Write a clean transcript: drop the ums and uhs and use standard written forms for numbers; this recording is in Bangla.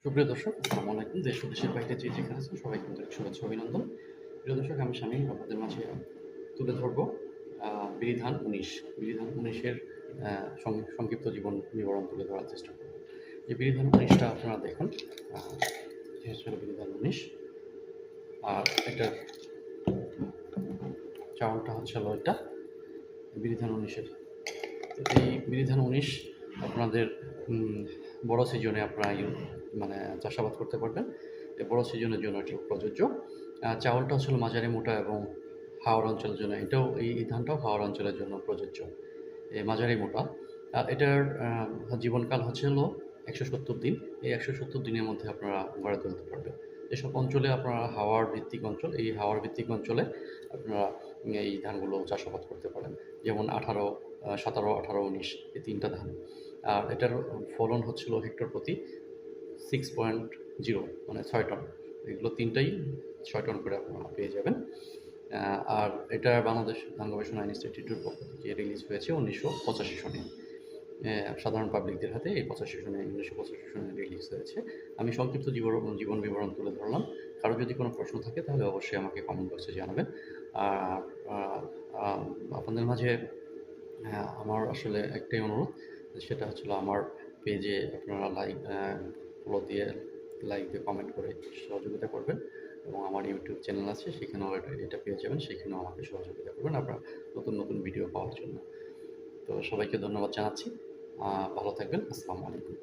সুপ্রিয় দর্শক, আসসালামু আলাইকুম। দেশ ও দেশের বাইরে যে যেখানে আছেন সবাইকে আন্তরিক শুভেচ্ছা অভিনন্দন। প্রিয় দর্শক, আমি শামীম আপনাদের মাঝে তুলে ধরব বিধিধান ১৯। বিধিধান ১৯ এর সংক্ষিপ্ত জীবন বিবরণ তুলে ধরার চেষ্টা করব। এই বিধিধান ১৯টা আপনারা দেখুন। এটা হচ্ছে বিধিধান ১৯। আর এটার চাউলটা হচ্ছে হলো এটা বিধিধান ১৯-এর। তো এই বিধিধান ১৯ আপনাদের বড় সিজনে আপনারা মানে চাষাবাদ করতে পারবেন। এই বড় সিজনের জন্য এটি প্রযোজ্য। চাউলটা হচ্ছে মাঝারি মোটা এবং হাওর অঞ্চলের জন্য এই ধানটাও হাওর অঞ্চলের জন্য প্রযোজ্য। এই মাঝারি মোটা। আর এটার জীবনকাল হচ্ছে হলো ১৭০ দিন। এই ১৭০ দিনের মধ্যে আপনারা গড়ে তুলতে পারবেন। যেসব অঞ্চলে আপনারা হাওয়ার ভিত্তিক অঞ্চল, এই হাওয়ার ভিত্তিক অঞ্চলে আপনারা এই ধানগুলো চাষাবাদ করতে পারেন। যেমন 17, 18, 19 এই ৩টা ধান। আর এটার ফলন হচ্ছিল হেক্টর প্রতি 6.0 মানে ৬ টন। এগুলো ৩টাই ৬ টন করে আপনারা পেয়ে যাবেন। আর এটা বাংলাদেশ ধান গবেষণা ইনস্টিটিউটের পক্ষ থেকে রিলিজ হয়েছে ১৯৮৫ সনে। সাধারণ পাবলিকদের হাতে এই ১৯৮৫ সনে রিলিজ হয়েছে। আমি সংক্ষিপ্ত জীবন বিবরণ তুলে ধরলাম। কারো যদি কোনো প্রশ্ন থাকে তাহলে অবশ্যই আমাকে কমেন্ট বক্সে জানাবেন। আর আপনাদের মাঝে আমার আসলে একটাই অনুরোধ, সেটা হচ্ছিল আমার পেজে আপনারা ফলো দিয়ে লাইক দিয়ে কমেন্ট করে সহযোগিতা করবেন, এবং আমার ইউটিউব চ্যানেল আছে সেখানেও এটা পেয়ে যাবেন, সেখানেও আমাকে সহযোগিতা করবেন আপনারা নতুন ভিডিও পাওয়ার জন্য। তো সবাইকে ধন্যবাদ জানাচ্ছি। ভালো থাকবেন। আসসালামু আলাইকুম।